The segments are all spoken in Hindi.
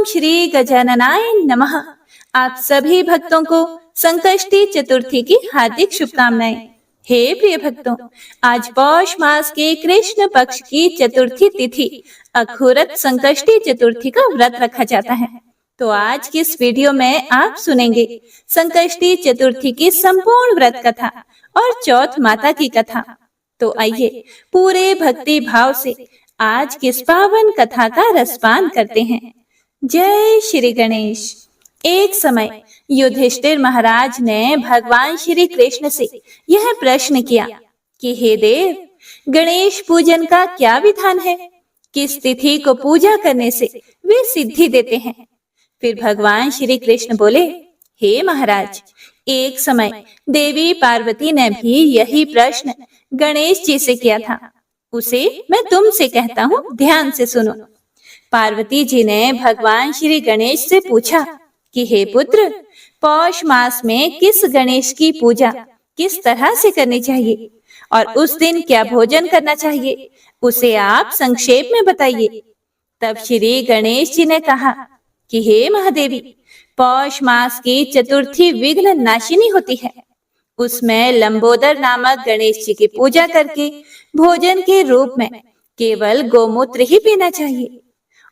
श्री गजाननाय नमः। आप सभी भक्तों को संकष्टी चतुर्थी की हार्दिक शुभकामनाएं। हे प्रिय भक्तों, आज पौष मास के कृष्ण पक्ष की चतुर्थी तिथि अखुरत संकष्टी चतुर्थी का व्रत रखा जाता है। तो आज की इस वीडियो में आप सुनेंगे संकष्टी चतुर्थी की संपूर्ण व्रत कथा और चौथ माता की कथा। तो आइए पूरे भक्ति भाव से आज की इस पावन कथा का रसपान करते हैं। जय श्री गणेश। एक समय युधिष्ठिर महाराज ने भगवान श्री कृष्ण से यह प्रश्न किया कि हे देव, गणेश पूजन का क्या विधान है? किस तिथि को पूजा करने से वे सिद्धि देते हैं? फिर भगवान श्री कृष्ण बोले, हे महाराज, एक समय देवी पार्वती ने भी यही प्रश्न गणेश जी से किया था। उसे मैं तुमसे कहता हूँ, ध्यान से सुनो। पार्वती जी ने भगवान श्री गणेश से पूछा कि हे पुत्र, पौष मास में किस गणेश की पूजा किस तरह से करनी चाहिए और उस दिन क्या भोजन करना चाहिए, उसे आप संक्षेप में बताइए। तब श्री गणेश जी ने कहा कि हे महादेवी, पौष मास की चतुर्थी विघ्न नाशिनी होती है। उसमें लंबोदर नामक गणेश जी की पूजा करके भोजन के रूप में केवल गोमूत्र ही पीना चाहिए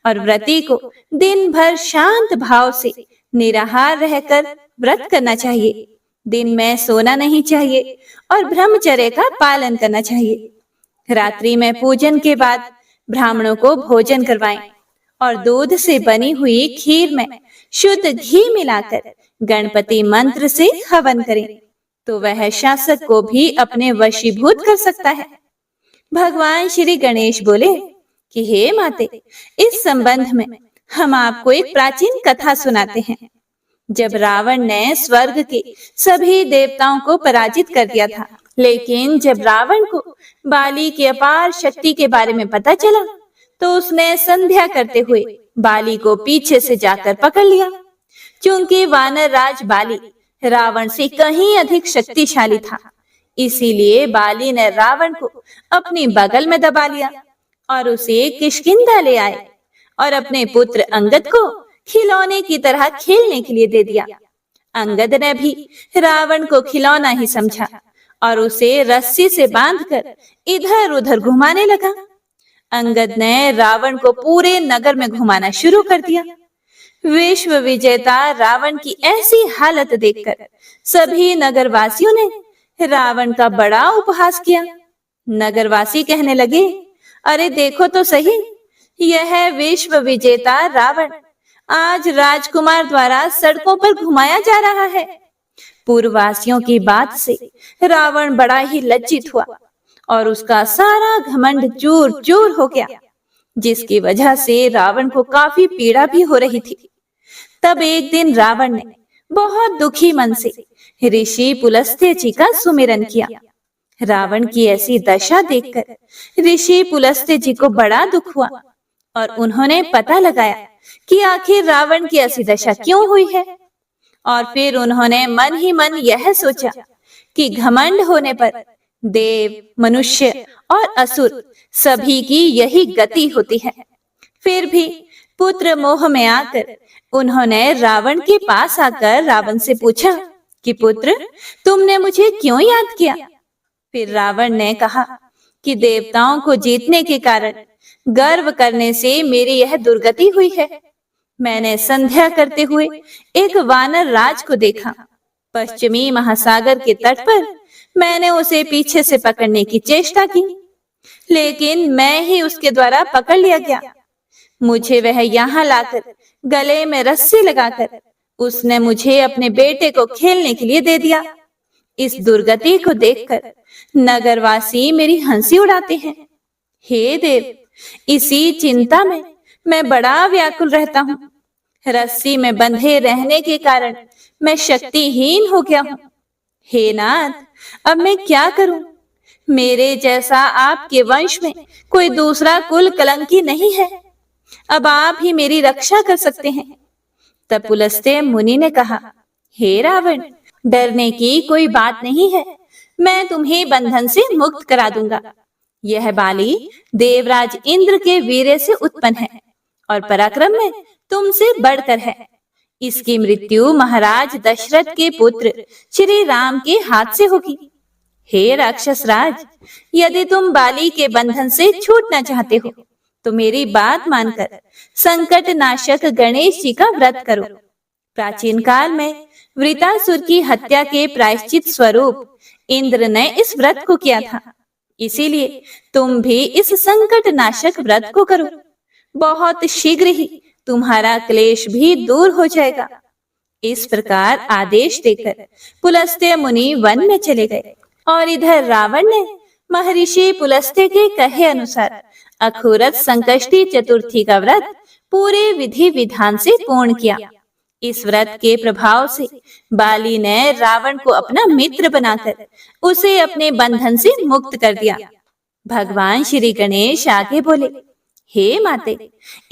और व्रती को दिन भर शांत भाव से निराहार रहकर व्रत करना चाहिए। दिन में सोना नहीं चाहिए और ब्रह्मचर्य का पालन करना चाहिए। रात्रि में पूजन के बाद ब्राह्मणों को भोजन करवाएं और दूध से बनी हुई खीर में शुद्ध घी मिलाकर गणपति मंत्र से हवन करें, तो वह शासक को भी अपने वशीभूत कर सकता है। भगवान श्री गणेश बोले कि हे माते, इस संबंध में हम आपको एक प्राचीन कथा सुनाते हैं। जब रावण ने स्वर्ग के सभी देवताओं को पराजित कर दिया था, लेकिन जब रावण को बाली की अपार शक्ति के बारे में पता चला, तो उसने संध्या करते हुए बाली को पीछे से जाकर पकड़ लिया। क्योंकि वानर राज बाली रावण से कहीं अधिक शक्तिशाली था, इसीलिए बाली ने रावण को अपनी बगल में दबा लिया और उसे किष्किंधा ले आए और अपने पुत्र अंगद को खिलौने की तरह खेलने के लिए दे दिया। अंगद ने भी रावण को खिलौना ही समझा और उसे रस्सी से बांधकर इधर उधर घुमाने लगा। अंगद ने रावण को पूरे नगर में घुमाना शुरू कर दिया। विश्व विजेता रावण की ऐसी हालत देखकर सभी नगरवासियों ने रावण का बड़ा उपहास किया। नगरवासी कहने लगे, अरे देखो तो सही, यह विश्व विजेता रावण आज राजकुमार द्वारा सड़कों पर घुमाया जा रहा है। पूर्ववासियों की बात से रावण बड़ा ही लज्जित हुआ और उसका सारा घमंड चूर चूर हो गया, जिसकी वजह से रावण को काफी पीड़ा भी हो रही थी। तब एक दिन रावण ने बहुत दुखी मन से ऋषि पुलस्त्य जी का सुमिरन किया। रावण की ऐसी दशा देखकर ऋषि पुलस्त्य जी को बड़ा दुख हुआ और उन्होंने पता लगाया कि आखिर रावण की ऐसी दशा क्यों हुई है। और फिर उन्होंने मन ही मन यह सोचा कि घमंड होने पर देव, मनुष्य और असुर सभी की यही गति होती है। फिर भी पुत्र मोह में आकर उन्होंने रावण के पास आकर रावण से पूछा कि पुत्र, तुमने मुझे क्यों याद किया? फिर रावण ने कहा कि देवताओं को जीतने के कारण गर्व करने से मेरी यह दुर्गति हुई है। मैंने संध्या करते हुए एक वानर राज को देखा। पश्चिमी महासागर के तट पर मैंने उसे पीछे से पकड़ने की चेष्टा की, लेकिन मैं ही उसके द्वारा पकड़ लिया गया। मुझे वह यहाँ लाकर गले में रस्सी लगाकर उसने मुझे अपने बेटे को खेलने के लिए दे दिया। इस दुर्गति को देखकर नगरवासी मेरी हंसी उड़ाते हैं। हे देव, इसी चिंता में मैं बड़ा व्याकुल रहता हूँ। रस्सी में बंधे रहने के कारण मैं शक्तिहीन हो गया हूँ। हे नाथ, अब मैं क्या करूं? मेरे जैसा आपके वंश में कोई दूसरा कुल कलंकी नहीं है। अब आप ही मेरी रक्षा कर सकते हैं। तब पुलस्त्य मुनि ने कहा, हे रावण, डरने की कोई बात नहीं है। मैं तुम्हें बंधन से मुक्त करा दूंगा। यह बाली देवराज इंद्र के वीर्य से उत्पन्न है और पराक्रम में तुमसे बढ़कर है। इसकी मृत्यु महाराज दशरथ के पुत्र श्री राम के हाथ से होगी। हे राक्षस राज, यदि तुम बाली के बंधन से छूटना चाहते हो तो मेरी बात मानकर संकट नाशक गणेश जी का व्रत करो। प्राचीन काल में वृतासुर की हत्या के प्रायश्चित स्वरूप इंद्र ने इस व्रत को किया था, इसीलिए तुम भी इस संकट नाशक व्रत को करो। बहुत शीघ्र ही तुम्हारा क्लेश भी दूर हो जाएगा। इस प्रकार आदेश देकर पुलस्त्य मुनि वन में चले गए और इधर रावण ने महर्षि पुलस्त्य के कहे अनुसार अखोरत संकष्टी चतुर्थी का व्रत पूरे विधि विधान से पूर्ण किया। इस व्रत के प्रभाव से बाली ने रावण को अपना मित्र बनाकर उसे अपने बंधन से मुक्त कर दिया। भगवान श्री गणेश आगे बोले, हे माते,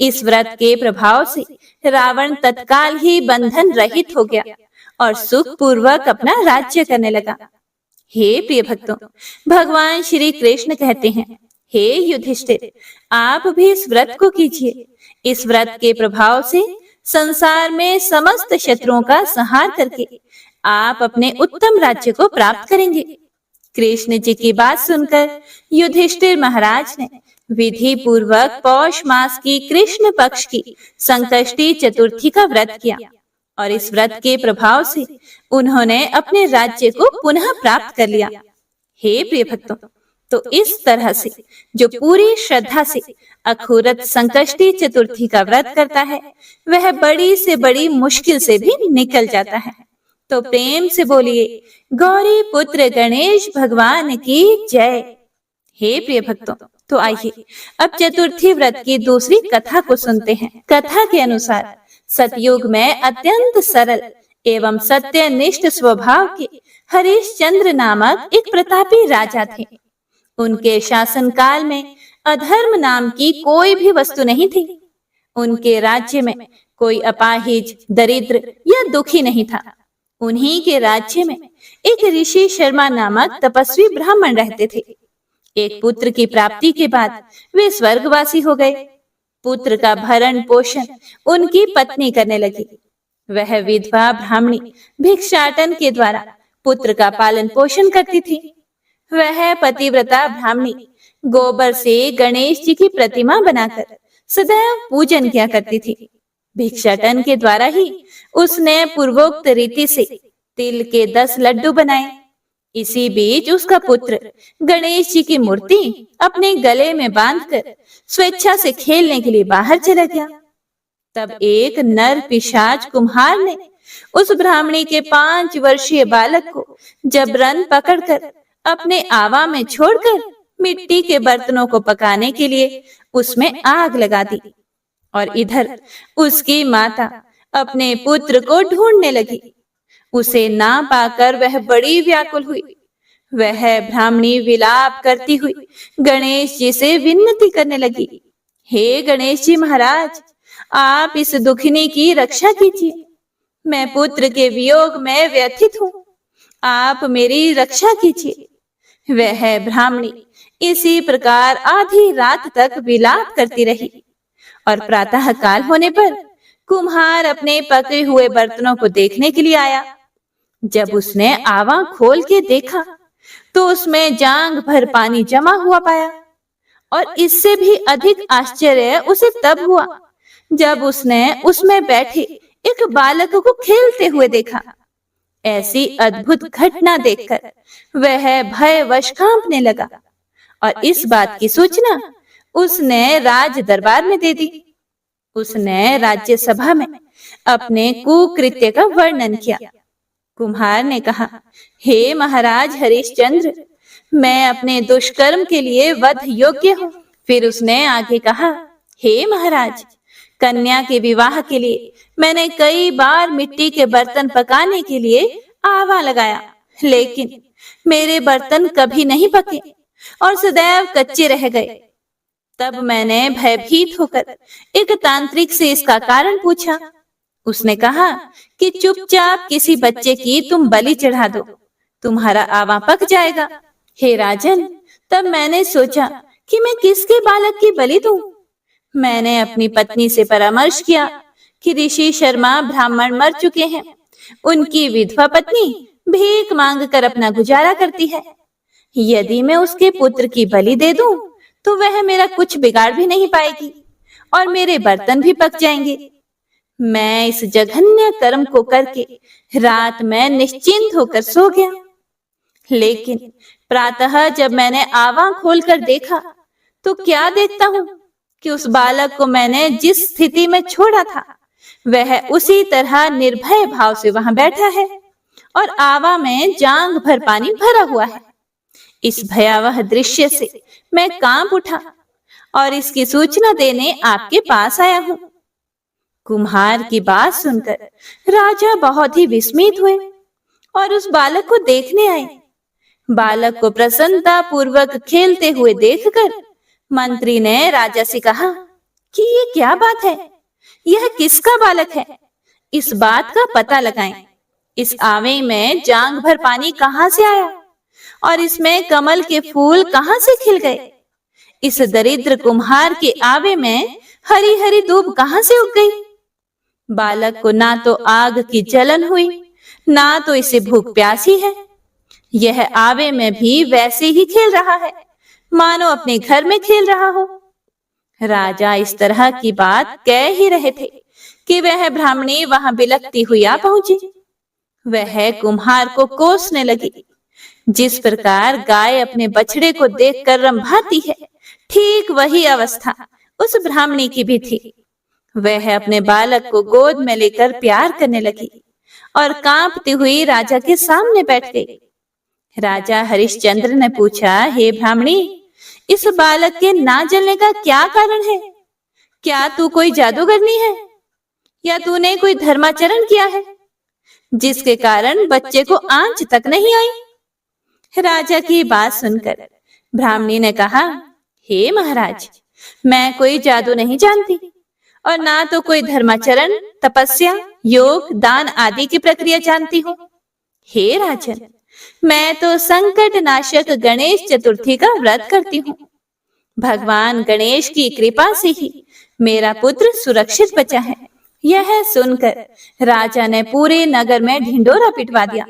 इस व्रत के प्रभाव से रावण तत्काल ही बंधन रहित हो गया और सुख पूर्वक अपना राज्य करने लगा। हे प्रिय भक्तों, भगवान श्री कृष्ण कहते हैं, हे युधिष्ठिर, आप भी इस व्रत को कीजिए। इस व्रत के प्रभाव से संसार में समस्त शत्रुओं का संहार करके आप अपने उत्तम राज्य को प्राप्त करेंगे। कृष्ण जी की बात सुनकर युधिष्ठिर महाराज ने विधि पूर्वक पौष मास की कृष्ण पक्ष की संकष्टी चतुर्थी का व्रत किया और इस व्रत के प्रभाव से उन्होंने अपने राज्य को पुनः प्राप्त कर लिया। हे प्रिय भक्तों, तो इस तरह से जो पूरी श्रद्धा से अखोरत संकष्टी चतुर्थी का व्रत करता है वह बड़ी से बड़ी मुश्किल से भी निकल जाता है। तो प्रेम से बोलिए, गौरी पुत्र गणेश भगवान की जय। हे प्रिय भक्तों, तो आइए अब चतुर्थी व्रत की दूसरी कथा को सुनते हैं। कथा के अनुसार सतयुग में अत्यंत सरल एवं सत्यनिष्ठ स्वभाव के हरिश्चंद्र नामक एक प्रतापी राजा थे। उनके शासन काल में अधर्म नाम की कोई भी वस्तु नहीं थी। उनके राज्य में कोई अपाहिज, दरिद्र या दुखी नहीं था। उन्हीं के राज्य में एक ऋषि शर्मा नामक तपस्वी ब्राह्मण रहते थे। एक पुत्र की प्राप्ति के बाद वे स्वर्गवासी हो गए। पुत्र का भरण पोषण उनकी पत्नी करने लगी। वह विधवा ब्राह्मणी भिक्षाटन के द्वारा पुत्र का पालन पोषण करती थी। वह पतिव्रता ब्राह्मणी गोबर से गणेश जी की प्रतिमा बनाकर सदैव पूजन किया करती थी। भिक्षाटन के द्वारा ही उसने पूर्वोक्त रीति से तिल के 10 लड्डू बनाए। इसी बीच उसका पुत्र गणेश जी की मूर्ति अपने गले में बांधकर स्वेच्छा से खेलने के लिए बाहर चला गया। तब एक नर पिशाच कुम्हार ने उस ब्राह्मणी के 5 वर्षीय बालक को जबरन पकड़कर अपने आवा में छोड़कर मिट्टी के बर्तनों को पकाने के लिए उसमें आग लगा दी। और इधर उसकी माता अपने पुत्र को ढूंढने लगी। उसे ना पाकर वह बड़ी व्याकुल हुई। वह ब्राह्मणी विलाप करती हुई गणेश जी से विनती करने लगी, हे गणेश जी महाराज, आप इस दुखिनी की रक्षा कीजिए। मैं पुत्र के वियोग में व्यथित हूँ, आप मेरी रक्षा कीजिए। वह ब्राह्मणी इसी प्रकार आधी रात तक विलाप करती रही और प्रातः काल होने पर कुम्हार अपने पके हुए बर्तनों को देखने के लिए आया। जब उसने आवा खोल के देखा तो उसमें जांग भर पानी जमा हुआ पाया। और इससे भी अधिक आश्चर्य उसे तब हुआ जब उसने उसमें बैठे एक बालक को खेलते हुए देखा। ऐसी अद्भुत घटना देखकर वह भयवश कांपने लगा और इस बात की सूचना उसने राज दरबार में दे दी। उसने राज्यसभा में अपने कुकृत्य का वर्णन किया। कुम्हार ने कहा, हे महाराज हरिश्चंद्र, मैं अपने दुष्कर्म के लिए वध योग्य हूँ। फिर उसने आगे कहा, हे महाराज, कन्या के विवाह के लिए मैंने कई बार मिट्टी के बर्तन पकाने के लिए आवा लगाया, लेकिन मेरे बर्तन कभी नहीं पके और सदैव कच्चे रह गए। तब मैंने भयभीत होकर एक तांत्रिक से इसका कारण पूछा। उसने कहा कि चुपचाप किसी बच्चे की तुम बलि चढ़ा दो, तुम्हारा आवा पक जाएगा। हे राजन, तब मैंने सोचा कि मैं किसके बालक की बलि दूं। मैंने अपनी पत्नी से परामर्श किया कि ऋषि शर्मा ब्राह्मण मर चुके हैं। उनकी विधवा पत्नी भीख मांग कर अपना गुजारा करती है। यदि मैं उसके पुत्र की बलि दे दूं, तो वह मेरा कुछ बिगाड़ भी नहीं पाएगी और मेरे बर्तन भी पक जाएंगे। मैं इस जघन्य कर्म को करके रात में निश्चिंत होकर सो गया। लेकिन प्रातः जब मैंने आवा खोलकर देखा, तो क्या देखता हूँ कि उस बालक को मैंने जिस स्थिति में छोड़ा था, वह उसी तरह निर्भय भाव से वहां बैठा है और आवा में जांग भर पानी भरा हुआ है। इस भयावह दृश्य से मैं कांप उठा और इसकी सूचना देने आपके पास आया हूँ। कुम्हार की बात सुनकर राजा बहुत ही विस्मित हुए और उस बालक को देखने आए। बालक को प्रसन्नता पूर्वक खेलते हुए देखकर मंत्री ने राजा से कहा कि ये क्या बात है, यह किसका बालक है? इस बात का पता लगाएं। इस आवे में जांग भर पानी कहां से आया और इसमें कमल के फूल कहां से खिल गए? इस दरिद्र कुम्हार के आवे में हरी हरी दूब कहां से उग गई? बालक को ना तो आग की जलन हुई, ना तो इसे भूख प्यासी है। यह आवे में भी वैसे ही खेल रहा है, मानो अपने घर में खेल रहा हो। राजा इस तरह की बात कह ही रहे थे कि वह ब्राह्मणी वहां बिलखती हुई आ पहुंची। वह कुम्हार को कोसने लगी। जिस प्रकार गाय अपने बछड़े को देखकर रंभाती है, ठीक वही अवस्था उस ब्राह्मणी की भी थी। वह अपने बालक को गोद में लेकर प्यार करने लगी और कांपती हुई राजा के सामने बैठ गई। राजा हरिश्चंद्र ने पूछा, हे ब्राह्मणी, इस बालक के ना जलने का क्या कारण है? क्या तू कोई जादूगरनी है या तूने कोई धर्माचरण किया है जिसके कारण बच्चे को आंच तक नहीं आई? राजा की बात सुनकर ब्राह्मणी ने कहा, हे महाराज, मैं कोई जादू नहीं जानती और ना तो कोई धर्माचरण, तपस्या, योग, दान आदि की प्रक्रिया जानती हूँ। हे राजन, मैं तो संकट नाशक गणेश चतुर्थी का व्रत करती हूँ। भगवान गणेश की कृपा से ही मेरा पुत्र सुरक्षित बचा है। यह सुनकर राजा ने पूरे नगर में ढिंडोरा पिटवा दिया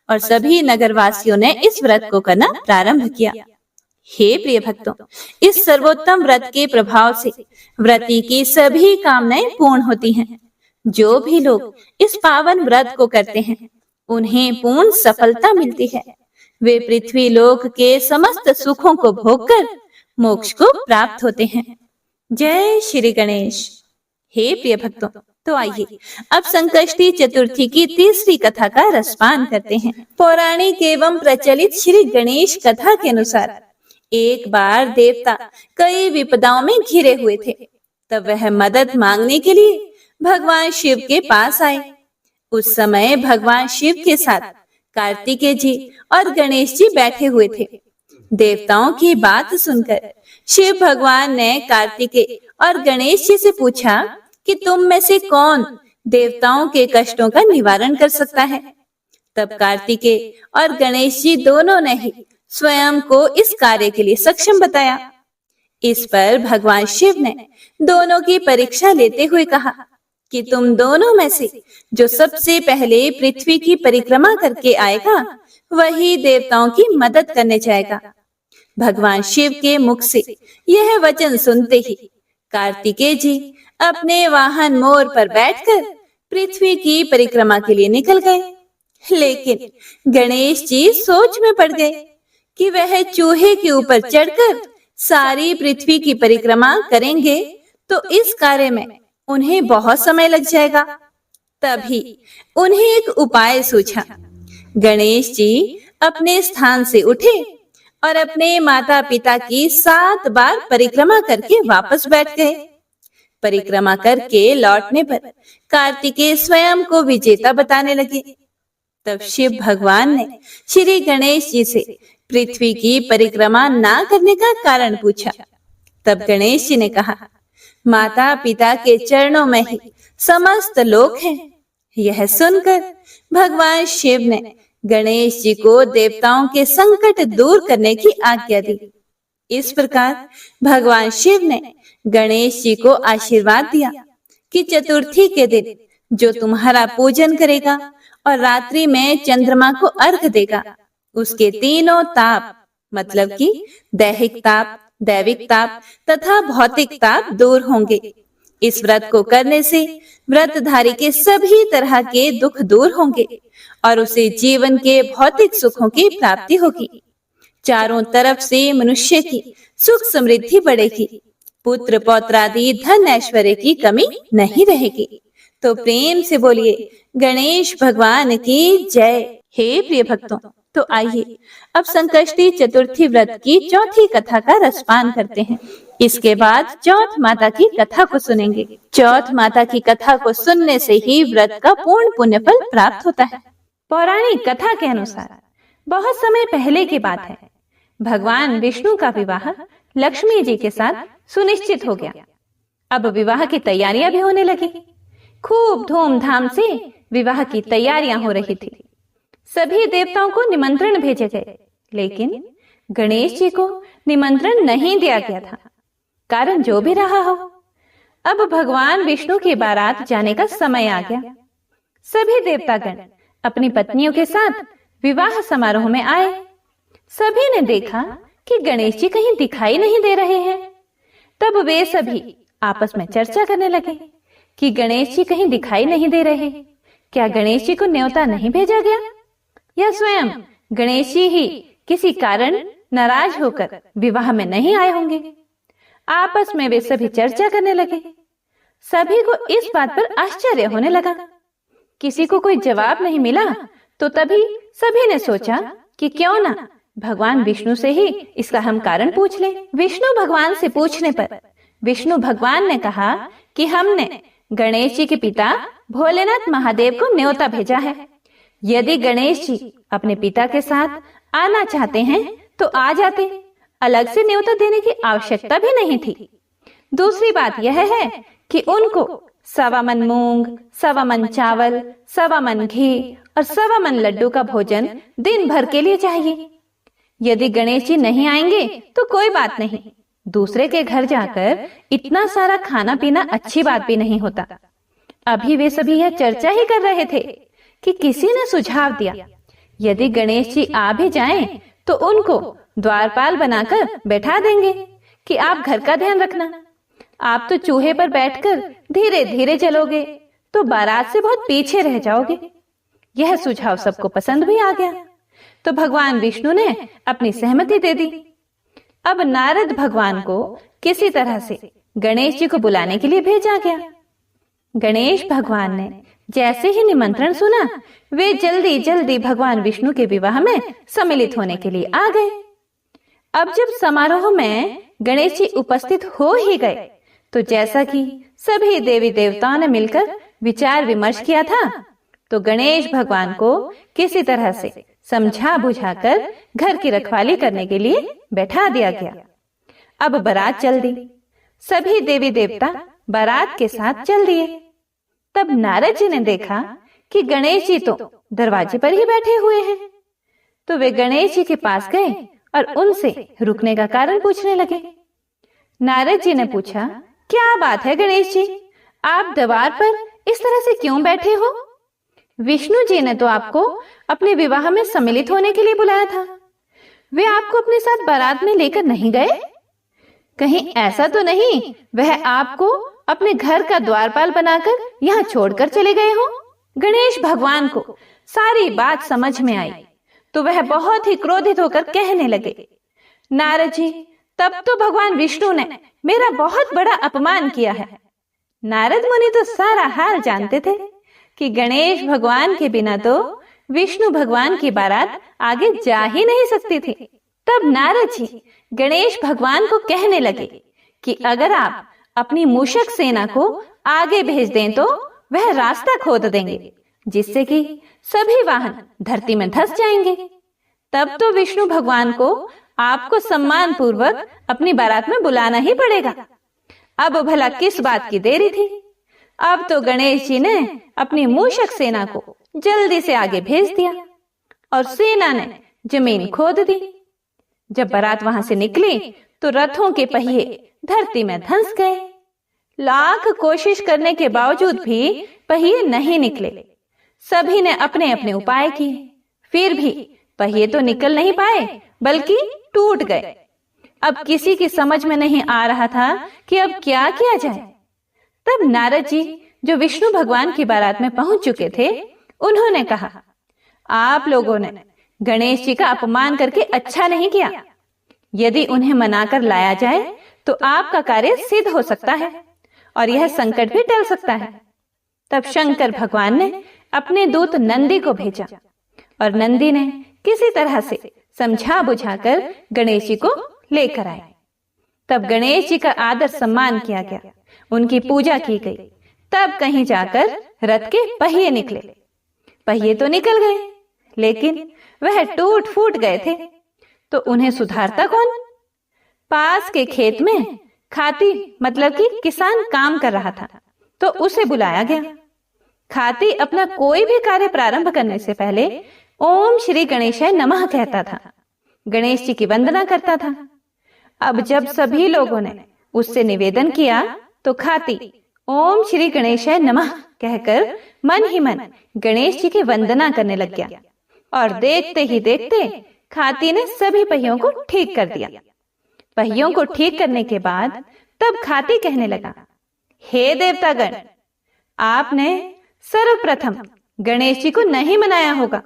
और सभी नगरवासियों ने इस व्रत को करना प्रारंभ किया। हे प्रिय भक्तों, इस सर्वोत्तम व्रत के प्रभाव से व्रती की सभी कामनाएं पूर्ण होती हैं। जो भी लोग इस पावन व्रत को करते हैं, उन्हें पूर्ण सफलता मिलती है। वे पृथ्वी लोक के समस्त सुखों को भोगकर मोक्ष को प्राप्त होते हैं। जय श्री गणेश। हे प्रिय भक्तों, तो आइए अब संकष्टी चतुर्थी की तीसरी कथा का रसपान करते हैं। पौराणिक एवं प्रचलित श्री गणेश कथा के अनुसार एक बार देवता कई विपदाओं में घिरे हुए थे। तब वह मदद मांगने के लिए भगवान शिव के पास आए। उस समय भगवान शिव के साथ कार्तिकेय जी और गणेश जी बैठे हुए थे। देवताओं की बात सुनकर शिव भगवान ने कार्तिकेय और गणेश जी से पूछा कि तुम में से कौन देवताओं के कष्टों का निवारण कर सकता है? तब कार्तिकेय और गणेश जी दोनों ने ही स्वयं को इस कार्य के लिए सक्षम बताया। इस पर भगवान शिव ने दोनों की परीक्षा लेते हुए कहा कि तुम दोनों में से जो सबसे पहले पृथ्वी की परिक्रमा करके आएगा, वही देवताओं की मदद करने जाएगा। भगवान शिव के मुख से यह वचन सुनते ही कार्तिकेय जी अपने वाहन मोर पर बैठकर पृथ्वी की परिक्रमा के लिए निकल गए। लेकिन गणेश जी सोच में पड़ गए कि वह चूहे के ऊपर चढ़कर सारी पृथ्वी की परिक्रमा करेंगे तो इस कार्य में उन्हें बहुत समय लग जाएगा। तभी उन्हें एक उपाय सूझा। गणेश जी अपने स्थान से उठे और अपने माता पिता की 7 बार परिक्रमा करके वापस बैठ गए। परिक्रमा करके लौटने पर कार्तिकेय स्वयं को विजेता बताने लगे। तब शिव भगवान ने श्री गणेश जी से पृथ्वी की परिक्रमा ना करने का कारण पूछा। तब गणेश जी ने कहा, माता पिता के चरणों में ही समस्त लोक हैं। यह सुनकर भगवान शिव ने गणेश जी को देवताओं के संकट दूर करने की आज्ञा दी। इस प्रकार भगवान शिव ने गणेश जी को आशीर्वाद दिया कि चतुर्थी के दिन जो तुम्हारा पूजन करेगा और रात्रि में चंद्रमा को अर्घ देगा, उसके तीनों ताप मतलब कि दैहिक ताप, दैविक ताप तथा भौतिक ताप दूर होंगे। इस व्रत को करने से व्रतधारी के सभी तरह के दुख दूर होंगे और उसे जीवन के भौतिक सुखों की प्राप्ति होगी। चारों तरफ से मनुष्य की सुख समृद्धि बढ़ेगी, पुत्र पौत्रादि धन ऐश्वर्य की कमी नहीं रहेगी। तो प्रेम से बोलिए गणेश भगवान की जय। हे प्रिय भक्तों, तो आइए अब संकष्टी चतुर्थी व्रत की चौथी कथा का रसपान करते हैं। इसके बाद चौथ माता की कथा को सुनेंगे। चौथ माता की कथा को सुनने से ही व्रत का पूर्ण पुण्य फल प्राप्त होता है। पौराणिक कथा के अनुसार बहुत समय पहले की बात है, भगवान विष्णु का विवाह लक्ष्मी जी के साथ सुनिश्चित हो गया। अब विवाह की तैयारियां भी होने लगी। खूब धूमधाम से विवाह की तैयारियां हो रही थी। सभी देवताओं को निमंत्रण भेजे गए, लेकिन गणेश जी को निमंत्रण नहीं दिया गया था। कारण जो भी रहा हो, अब भगवान विष्णु की बारात जाने का समय आ गया। सभी देवतागण अपनी पत्नियों के साथ विवाह समारोह में आए। सभी ने देखा कि गणेश जी कहीं दिखाई नहीं दे रहे हैं। तब वे सभी आपस में चर्चा करने लगे कि गणेश जी कहीं दिखाई नहीं दे रहे। क्या गणेश जी को न्योता नहीं भेजा गया, या स्वयं गणेश जी ही किसी कारण नाराज होकर विवाह में नहीं आए होंगे? आपस में वे सभी चर्चा करने लगे। सभी को इस बात पर आश्चर्य होने लगा। किसी को कोई जवाब नहीं मिला, तो तभी सभी ने सोचा कि क्यों ना भगवान विष्णु से ही इसका हम कारण पूछ लें। विष्णु भगवान से पूछने पर विष्णु भगवान ने कहा कि हमने गणेश जी के पिता भोलेनाथ महादेव को न्योता भेजा है। यदि गणेश जी अपने पिता के साथ आना चाहते हैं तो आ जाते, अलग से न्योता देने की आवश्यकता भी नहीं थी। दूसरी बात यह है कि उनको 1.25 मन मूंग, 1.25 मन चावल, 1.25 मन घी और 1.25 मन लड्डू का भोजन दिन भर के लिए चाहिए। यदि गणेश जी नहीं आएंगे तो कोई बात नहीं, दूसरे के घर जाकर इतना सारा खाना पीना अच्छी बात भी नहीं होता। अभी वे सभी यह चर्चा ही कर रहे थे कि किसी ने सुझाव दिया, यदि गणेश जी आ भी जाएं तो उनको द्वारपाल बनाकर बैठा देंगे कि आप घर का ध्यान रखना। आप तो चूहे पर बैठकर धीरे धीरे चलोगे तो बारात से बहुत पीछे रह जाओगे। यह सुझाव सबको पसंद भी आ गया, तो भगवान विष्णु ने अपनी सहमति दे दी। अब नारद भगवान को किसी तरह से गणेश जी को बुलाने के लिए भेजा गया। गणेश भगवान ने जैसे ही निमंत्रण सुना, वे जल्दी जल्दी भगवान विष्णु के विवाह में सम्मिलित होने के लिए आ गए। अब जब समारोह में गणेश जी उपस्थित हो ही गए, तो जैसा कि सभी देवी देवताओं ने मिलकर विचार विमर्श किया था, तो गणेश भगवान को किसी तरह से समझा बुझाकर घर की रखवाली करने के लिए बैठा दिया गया। अब बारात चल दी। सभी देवी देवता बारात के साथ चल दिए। तब नारद जी ने देखा कि गणेश जी तो दरवाजे पर ही बैठे हुए हैं, तो वे गणेश जी के पास गए और उनसे रुकने का कारण पूछने लगे। नारद जी ने पूछा, क्या बात है गणेश जी, आप द्वार पर इस तरह से क्यों बैठे हो? विष्णु जी ने तो आपको अपने विवाह में सम्मिलित होने के लिए बुलाया था। वे आपको अपने साथ बारात में लेकर नहीं गए? कहीं ऐसा तो नहीं वह आपको अपने घर का द्वारपाल बनाकर यहाँ छोड़कर चले गए हो? गणेश भगवान को सारी बात समझ में आई, तो वह बहुत ही क्रोधित होकर कहने लगे, नारद जी, तब तो भगवान विष्णु ने मेरा बहुत बड़ा अपमान किया है। नारद मुनि तो सारा हाल जानते थे कि गणेश भगवान के बिना तो विष्णु भगवान की बारात आगे जा ही नहीं सकती थी। तब नारद जी गणेश भगवान को कहने लगे कि अगर आप अपनी मूषक सेना को आगे भेज दें तो वह रास्ता खोद देंगे, जिससे कि सभी वाहन धरती में धंस जाएंगे। तब तो विष्णु भगवान को आपको सम्मान पूर्वक अपनी बारात में बुलाना ही पड़ेगा। अब भला किस बात की देरी थी? अब तो गणेश जी ने अपनी मूषक सेना को जल्दी से आगे भेज दिया और सेना ने जमीन खोद दी। जब बारात वहां से निकली तो रथों के पहिए धरती में धंस गए। लाख कोशिश करने के बावजूद भी पहिए नहीं निकले। सभी ने अपने अपने उपाय किए, फिर भी पहिए तो निकल नहीं पाए बल्कि टूट गए। अब किसी की समझ में नहीं आ रहा था कि अब क्या किया जाए। तब नारद जी, जो विष्णु भगवान की बारात में पहुंच चुके थे, उन्होंने कहा, आप लोगों ने गणेश जी का अपमान करके अच्छा नहीं किया। यदि उन्हें मनाकर लाया जाए तो आपका कार्य सिद्ध हो सकता है और यह संकट भी टल सकता है। तब शंकर भगवान ने अपने दूत नंदी को भेजा और नंदी ने किसी तरह से समझा बुझाकर गणेश जी को लेकर आए। तब गणेश जी का आदर सम्मान किया गया, उनकी पूजा की गई। तब कहीं जाकर रथ के पहिए निकले। पहिए तो निकल गए, लेकिन वह टूट फूट गए थे, तो उन्हें सुधारता कौन? पास के खेत में खाती मतलब कि किसान काम कर रहा था, तो उसे बुलाया गया। खाती अपना कोई भी कार्य प्रारंभ करने से पहले ओम श्री गणेशाय नमः कहता था, गणेश जी की वंदना करता था। अब जब सभी लोगों ने उससे निवेदन किया तो खाती ओम श्री गणेशाय नमः कहकर मन ही मन गणेश जी की वंदना करने लग गया और देखते ही देखते खाती ने सभी पहियों को ठीक कर दिया। पहियों को ठीक करने के बाद तब खाती कहने लगा, हे देवतागण, आपने सर्वप्रथम गणेश जी को नहीं मनाया होगा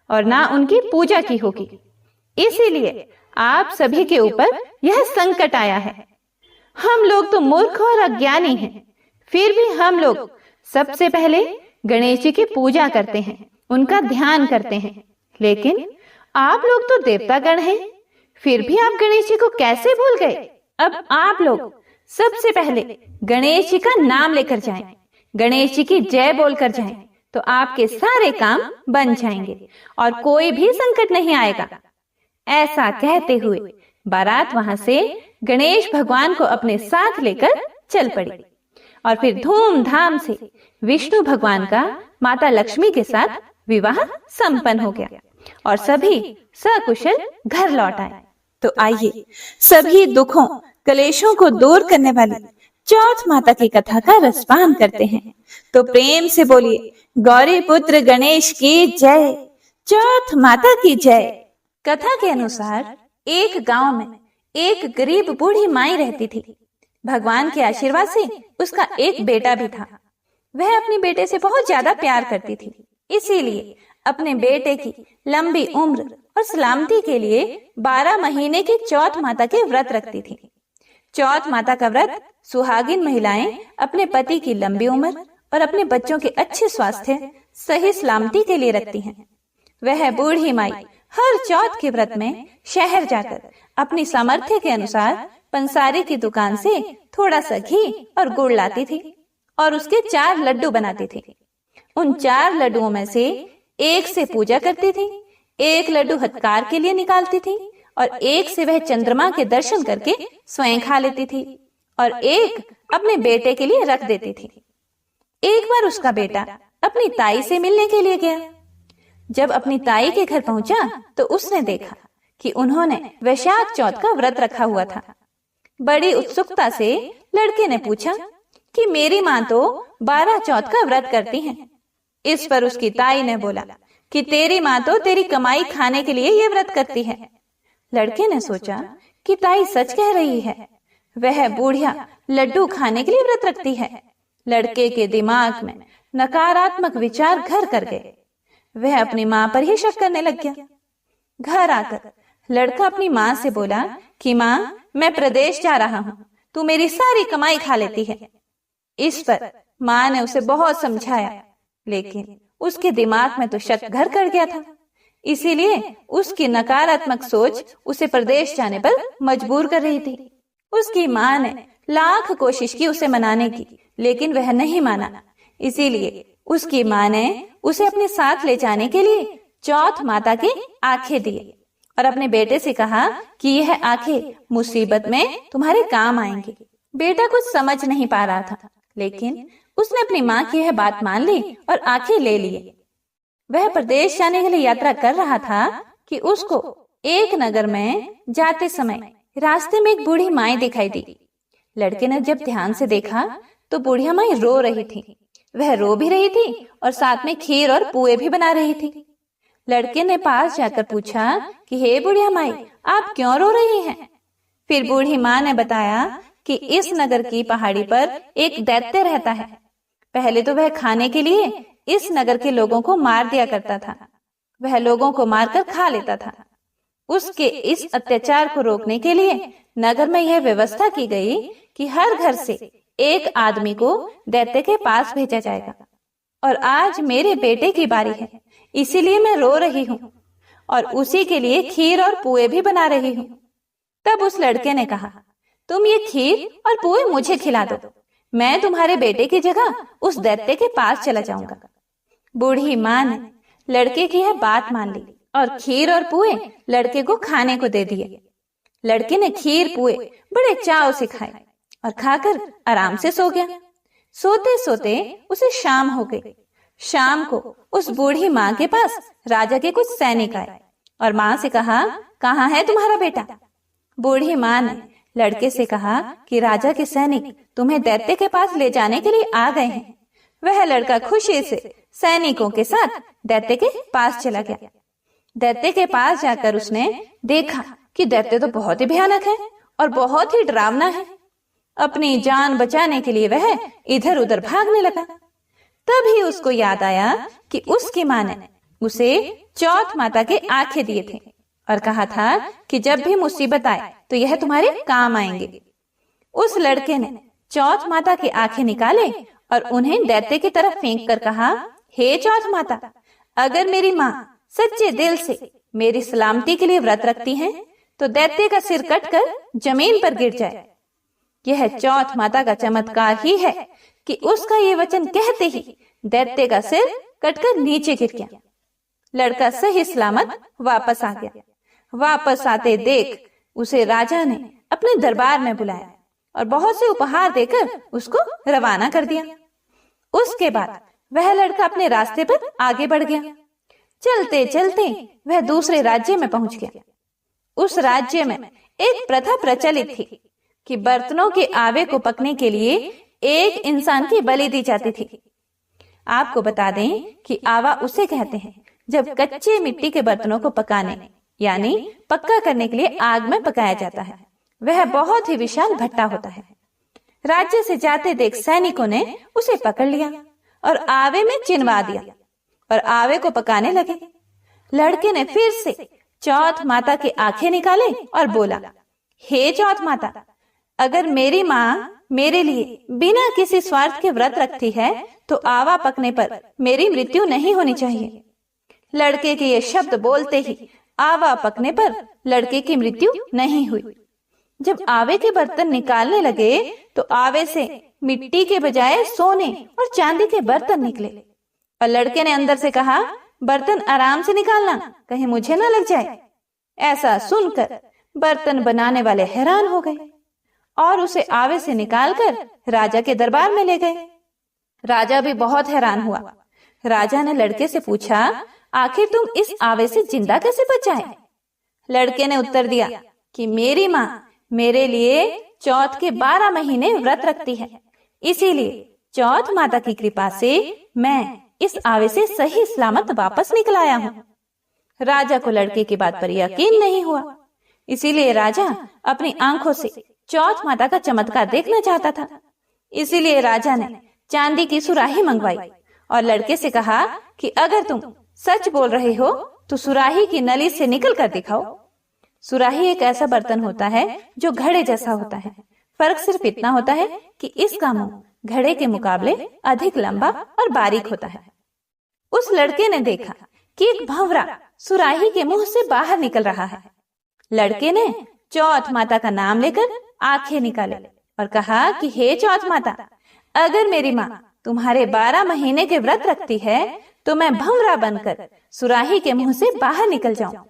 और ना उनकी पूजा की होगी, इसीलिए आप सभी के ऊपर यह संकट आया है। हम लोग तो मूर्ख और अज्ञानी हैं, फिर भी हम लोग सबसे पहले गणेश जी की पूजा करते हैं, उनका ध्यान करते हैं। लेकिन आप लोग तो देवतागण हैं, फिर भी आप गणेश जी को कैसे भूल गए? अब आप लोग सबसे पहले गणेश जी का नाम लेकर जाएं, गणेश जी की जय बोलकर जाएं, तो आपके सारे काम बन जाएंगे और कोई भी संकट नहीं आएगा। ऐसा कहते हुए बारात वहां से गणेश भगवान को अपने साथ लेकर चल पड़ी और फिर धूमधाम से विष्णु भगवान का माता लक्ष्मी के साथ विवाह संपन्न हो गया और सभी सकुशल घर लौट आए। तो आइए सभी दुखों कलेशों को दूर करने वाली चौथ माता की कथा का रसपान करते हैं। तो प्रेम से बोलिए, गौरी पुत्र गणेश की जय, चौथ माता की जय। कथा के अनुसार एक गांव में एक गरीब बूढ़ी माई रहती थी। भगवान के आशीर्वाद से उसका एक बेटा भी था। वह अपने बेटे से बहुत ज्यादा प्यार करती थी, इसीलिए अपने बेटे की लंबी उम्र और सलामती के लिए 12 महीने की चौथ माता के व्रत रखती थी। चौथ माता का व्रत सुहागिन महिलाएं अपने पति की लंबी उम्र और अपने बच्चों के अच्छे स्वास्थ्य, सही सलामती के लिए रखती हैं। वह बूढ़ी माई हर चौथ के व्रत में शहर जाकर अपनी सामर्थ्य के अनुसार पंसारी की दुकान से थोड़ा सा घी और गुड़ लाती थी और उसके 4 लड्डू बनाती थी। उन 4 लड्डुओं में से एक से पूजा करती थी, एक लड्डू हथकार के लिए निकालती थी और एक से वह चंद्रमा के दर्शन करके स्वयं खा लेती थी और एक अपने बेटे के लिए रख देती थी। एक बार उसका बेटा अपनी ताई से मिलने के लिए गया। जब अपनी ताई के घर पहुंचा तो उसने देखा कि उन्होंने वैशाख चौथ का व्रत रखा हुआ था। बड़ी उत्सुकता से लड़के ने पूछा कि मेरी माँ तो 12 चौथ का व्रत करती हैं। इस पर उसकी ताई ने बोला कि तेरी माँ तो तेरी कमाई खाने के लिए ये व्रत करती है। लड़के ने सोचा कि ताई सच कह रही है, वह बूढ़िया लड्डू खाने के लिए व्रत रखती है। लड़के के दिमाग में नकारात्मक विचार घर कर गए। वह अपनी माँ पर ही शक करने लग गया। घर आकर लड़का अपनी माँ से बोला कि माँ, मैं प्रदेश जा रहा हूँ, तू मेरी सारी कमाई खा लेती है। इस पर माँ ने उसे बहुत समझाया, लेकिन उसके दिमाग में तो शक घर कर गया था। इसीलिए उसकी नकारात्मक सोच उसे प्रदेश जाने पर मजबूर कर रही थी। उसकी माँ ने लाख कोशिश की उसे मनाने की, लेकिन वह नहीं माना। इसीलिए उसकी माँ ने उसे अपने साथ ले जाने के लिए चौथ माता के आंखें दिए और अपने बेटे से कहा कि यह आंखें मुसीबत में तुम्हारे काम आएंगी। बेटा कुछ समझ नहीं पा रहा था, लेकिन उसने अपनी माँ की यह बात मान ली और आंखें ले लिए। वह प्रदेश जाने के लिए यात्रा कर रहा था कि उसको एक नगर में जाते समय रास्ते में एक बूढ़ी माई दिखाई दी। लड़के ने जब ध्यान से देखा तो बुढ़िया माई रो रही थी। वह रो भी रही थी और साथ में खीर और पुए भी बना रही थी। लड़के ने पास जाकर पूछा कि हे बुढ़िया माई, आप क्यों रो रही हैं? फिर बूढ़ी माँ ने बताया कि इस नगर की पहाड़ी पर एक दैत्य रहता है। पहले तो वह खाने के लिए इस नगर के लोगों को मार दिया करता था। वह लोगों को मारकर खा लेता था। उसके इस अत्याचार को रोकने के लिए नगर में यह व्यवस्था की गई कि हर घर से एक आदमी को दैत्य के पास भेजा जाएगा। और आज मेरे बेटे की बारी है, इसीलिए मैं रो रही हूँ और उसी के लिए खीर और पुए भी बना रही हूँ। तब उस लड़के ने कहा, तुम ये खीर और पुए मुझे खिला दो, मैं तुम्हारे बेटे की जगह उस दैत्य के पास चला जाऊंगा। बूढ़ी माँ ने लड़के की यह बात मान ली और खीर और पुए लड़के को खाने को दे दिए। लड़के ने खीर पुए बड़े चाव से खाए और खाकर आराम से सो गया। सोते सोते उसे शाम हो गई। शाम को उस बूढ़ी माँ के पास राजा के कुछ सैनिक आए और माँ से कहा, कहाँ है तुम्हारा बेटा? बूढ़ी माँ ने लड़के से कहा कि राजा के सैनिक तुम्हें दैत्य के पास ले जाने के लिए आ गए हैं। वह लड़का खुशी से सैनिकों के साथ दैत्य के पास चला गया। दैत्य के पास जाकर उसने देखा कि दैत्य तो बहुत ही भयानक है और बहुत ही डरावना है। अपनी जान बचाने के लिए वह इधर उधर भागने लगा। तभी उसको याद आया कि उसकी माँ ने उसे चौथ माता के आंखें दिए थे और कहा था कि जब भी मुसीबत आए तो यह तुम्हारे काम आएंगे। उस लड़के ने चौथ माता की आंखें निकाले और उन्हें दैत्य की तरफ फेंक कर कहा, हे चौथ माता, अगर मेरी माँ सच्चे दिल से मेरी सलामती के लिए व्रत रखती हैं, तो दैत्य का सिर कटकर जमीन पर गिर जाए। यह चौथ माता का चमत्कार ही है कि उसका ये वचन कहते ही दैत्य का सिर कटकर नीचे गिर गया। लड़का सही सलामत वापस आ गया। वापस आते देख उसे राजा ने अपने दरबार में बुलाया और बहुत से उपहार देकर उसको रवाना कर दिया। उसके बाद वह लड़का अपने रास्ते पर आगे बढ़ गया। चलते चलते वह दूसरे राज्य में पहुंच गया। उस राज्य में एक प्रथा प्रचलित थी कि बर्तनों के आवे को पकने के लिए एक इंसान की बलि दी जाती थी। आपको बता दें कि आवा उसे कहते हैं जब कच्चे मिट्टी के बर्तनों को पकाने यानी पक्का करने के लिए आग में पकाया जाता है। वह बहुत ही विशाल भट्टा होता है। राज्य से जाते देख सैनिकों ने उसे पकड़ लिया और आवे में चिनवा दिया और आवे को पकाने लगे। लड़के ने फिर से चौथ माता की आंखें निकाले और बोला, हे चौथ माता, अगर मेरी माँ मेरे लिए बिना किसी स्वार्थ के व्रत रखती है तो आवा पकने पर मेरी मृत्यु नहीं होनी चाहिए। लड़के के ये शब्द बोलते ही आवा पकने पर लड़के की मृत्यु नहीं हुई। जब आवे के बर्तन निकालने लगे तो आवे से मिट्टी के बजाय सोने और चांदी के बर्तन निकले और लड़के ने अंदर से कहा, बर्तन आराम से निकालना, कहीं मुझे ना लग जाए। ऐसा सुनकर बर्तन बनाने वाले हैरान हो गए और उसे आवे से निकालकर राजा के दरबार में ले गए। राजा भी बहुत हैरान हुआ। राजा ने लड़के से पूछा, आखिर तुम इस आवे से जिंदा कैसे बचाए? लड़के ने उत्तर दिया कि मेरी माँ मेरे लिए चौथ के 12 महीने व्रत रखती है, इसीलिए चौथ माता की कृपा से मैं इस आवे से सही सलामत वापस निकल आया हूँ। राजा को लड़के की बात पर यकीन नहीं हुआ, इसीलिए राजा अपनी आंखों से चौथ माता का चमत्कार देखना चाहता था। इसीलिए राजा ने चांदी की सुराही मंगवाई और लड़के से कहा कि अगर तुम सच बोल रहे हो तो सुराही की नली से निकल कर दिखाओ। सुराही एक ऐसा बर्तन होता है जो घड़े जैसा होता है। फर्क सिर्फ इतना होता है कि इसका मुंह घड़े के मुकाबले अधिक लंबा और बारीक होता है। उस लड़के ने देखा कि एक भंवरा सुराही के मुंह से बाहर निकल रहा है। लड़के ने चौथ माता का नाम लेकर आंखें निकाले और कहा कि हे चौथ माता, अगर मेरी माँ तुम्हारे 12 महीने के व्रत रखती है तो मैं भंवरा बनकर सुराही के मुंह से बाहर निकल जाऊं।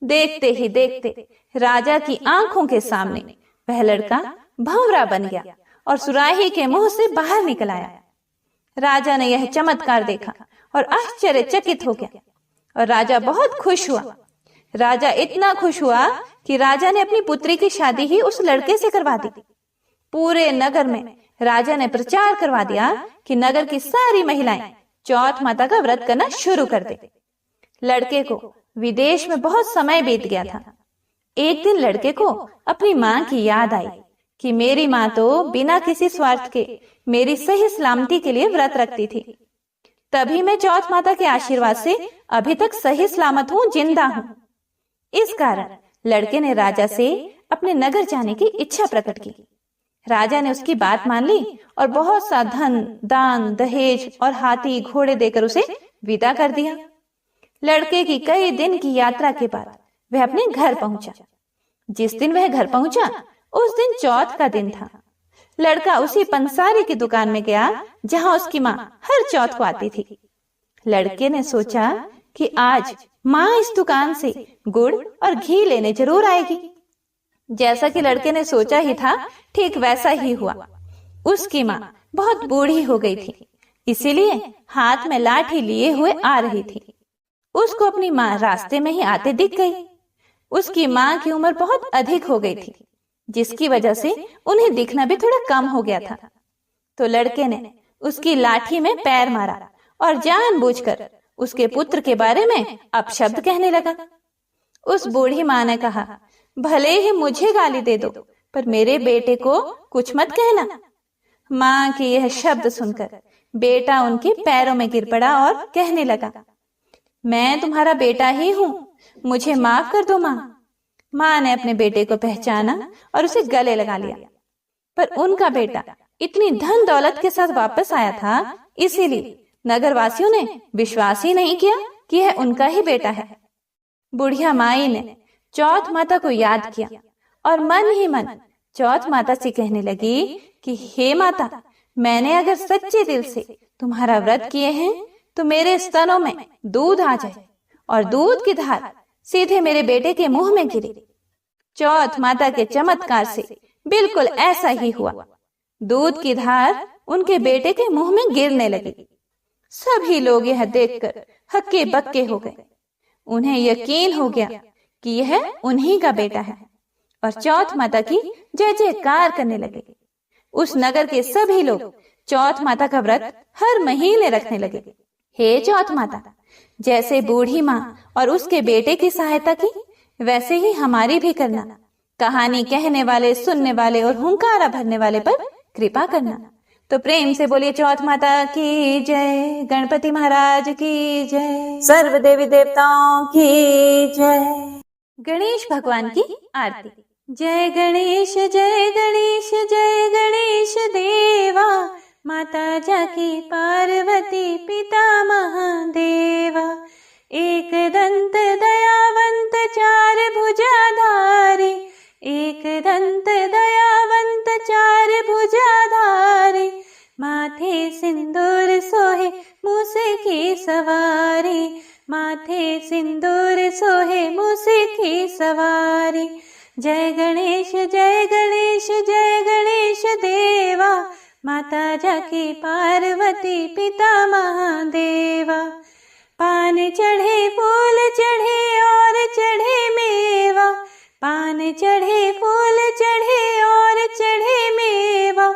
देखते ही देखते राजा की आंखों के सामने वह लड़का भंवरा बन गया और सुराही के मुंह से बाहर निकल आया। राजा ने यह चमत्कार देखा और आश्चर्यचकित हो गया और राजा बहुत खुश हुआ। राजा इतना खुश हुआ कि राजा ने अपनी पुत्री की शादी ही उस लड़के से करवा दी। पूरे नगर में राजा ने प्रचार करवा दिया कि नगर की सारी महिलाएं चौथ माता का व्रत करना शुरू कर दे। लड़के को विदेश में बहुत समय बीत गया था। एक दिन लड़के को अपनी माँ की याद आई कि मेरी माँ तो बिना किसी स्वार्थ के मेरी सही सलामती के लिए व्रत रखती थी, तभी मैं चौथ माता के आशीर्वाद से अभी तक सही सलामत हूँ, जिंदा हूँ। इस कारण लड़के ने राजा से अपने नगर जाने की इच्छा प्रकट की। राजा ने उसकी बात मान ली और बहुत सा धन, दान, दहेज और हाथी घोड़े देकर उसे विदा कर दिया। लड़के की कई दिन की यात्रा के बाद वह अपने घर पहुंचा। जिस दिन वह घर पहुंचा उस दिन चौथ का दिन था। लड़का उसी पंसारी की दुकान में गया जहां उसकी माँ हर चौथ को आती थी। लड़के ने सोचा कि आज माँ इस दुकान से गुड़ और घी लेने जरूर आएगी। जैसा कि लड़के ने सोचा ही था, ठीक वैसा ही हुआ। उसकी माँ बहुत बूढ़ी हो गई थी, इसीलिए हाथ में लाठी लिए हुए आ रही थी। उसको अपनी माँ रास्ते में ही आते दिख गई। उसकी माँ की उम्र बहुत अधिक हो गई थी, जिसकी वजह से उन्हें दिखना भी थोड़ा कम हो गया था। तो लड़के ने उसकी लाठी में पैर मारा और जानबूझकर उसके पुत्र के बारे में अपशब्द कहने लगा। उस बूढ़ी माँ ने कहा, भले ही मुझे गाली दे दो, पर मेरे बेटे को कुछ मत कहना। माँ के यह शब्द सुनकर बेटा उनके पैरों में गिर पड़ा और कहने लगा, मैं तुम्हारा बेटा ही हूँ, मुझे माफ कर दो माँ। माँ ने अपने बेटे को पहचाना और उसे गले लगा लिया, पर उनका बेटा इतनी धन दौलत के साथ वापस आया था, इसीलिए नगरवासियों ने विश्वास ही नहीं किया कि यह उनका ही बेटा है। बुढ़िया माई ने चौथ माता को याद किया और मन ही मन चौथ माता से कहने लगी कि हे माता, मैंने अगर सच्चे दिल से तुम्हारा व्रत किए हैं तो मेरे स्तनों में दूध आ जाए और दूध की धार सीधे मेरे बेटे के मुंह में गिरे। चौथ माता के चमत्कार से बिल्कुल ऐसा ही हुआ। दूध की धार उनके बेटे के मुंह में गिरने लगी। सभी लोग यह देखकर हक्के बक्के हो गए। उन्हें यकीन हो गया कि यह उन्हीं का बेटा है और चौथ माता की जय जयकार करने लगे। उस नगर के सभी लोग चौथ माता का व्रत हर महीने रखने लगे। हे चौथ माता, जैसे बूढ़ी माँ और उसके बेटे की सहायता की, वैसे ही हमारी भी करना। कहानी कहने वाले, सुनने वाले और हुंकारा भरने वाले पर कृपा करना। तो प्रेम से बोलिए चौथ माता की जय, गणपति महाराज की जय, सर्व देवी देवताओं की जय। गणेश भगवान की आरती। जय गणेश जय गणेश जय गणेश देवा, माता जाकी पार्वती पिता महादेवा। एक दंत दयावंत चार भुजाधारी, एक दंत दयावंत चार भुजाधारी, माथे सिंदूर सोहे मूसे की सवारी, माथे सिंदूर सोहे मूसे की सवारी। जय गणेश जय गणेश जय गणेश देवा, माता जाकी पार्वती पिता महादेवा। पान चढ़े फूल चढ़े और चढ़े मेवा, पान चढ़े फूल चढ़े और चढ़े मेवा,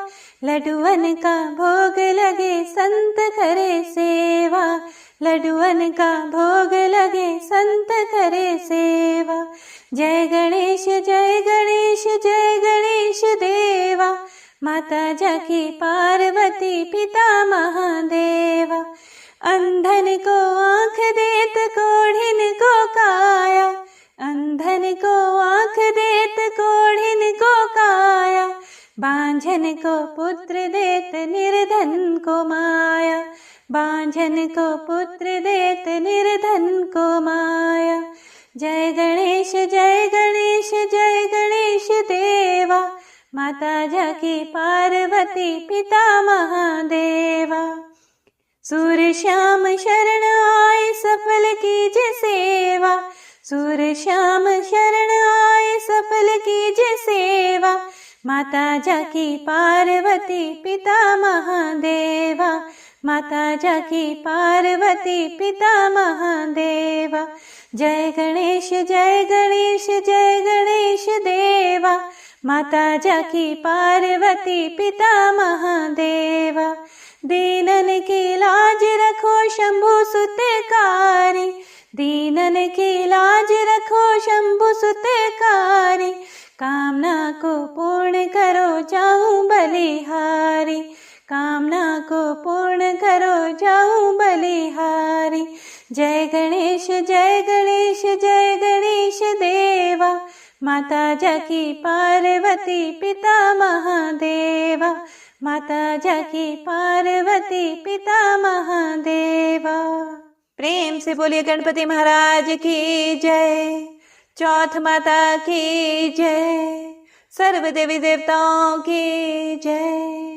लड्डुअन का भोग लगे संत करे सेवा, लड्डुअन का भोग लगे संत करे सेवा। जय गणेश जय गणेश जय गणेश देवा, माता जाकी पार्वती पिता महादेवा। अंधन को आँख देत कोढ़िन को काया, अंधन को आँख देत कोढ़िन को काया, बांझन को पुत्र देत निर्धन को माया, बांझन को पुत्र देत निर्धन को माया। जय गणेश जय गणेश जय गणेश देवा, माता जाकी पार्वती पिता महादेवा। सूर श्याम शरण आए सफल कीजे सेवा, सूर श्याम शरण आए सफल कीजे सेवा, माता जाकी पार्वती पिता महादेवा, माता जाकी पार्वती पिता महादेवा। जय गणेश जय गणेश जय गणेश देवा, माता जाकी पार्वती पिता महादेवा। दीनन की लाज रखो शंभु सुतकारी, दीनन की लाज रखो शंभु सुतकारी। कामना को पूर्ण करो जाऊं बलिहारी, कामना को पूर्ण करो जाऊं बलिहारी। जय गणेश जय गणेश जय गणेश देवा। माता जाकी पार्वती पिता महादेवा, माता जाकी पार्वती पिता महादेवा। प्रेम से बोलिए गणपति महाराज की जय। चौथ माता की जय। सर्व देवी देवताओं की जय।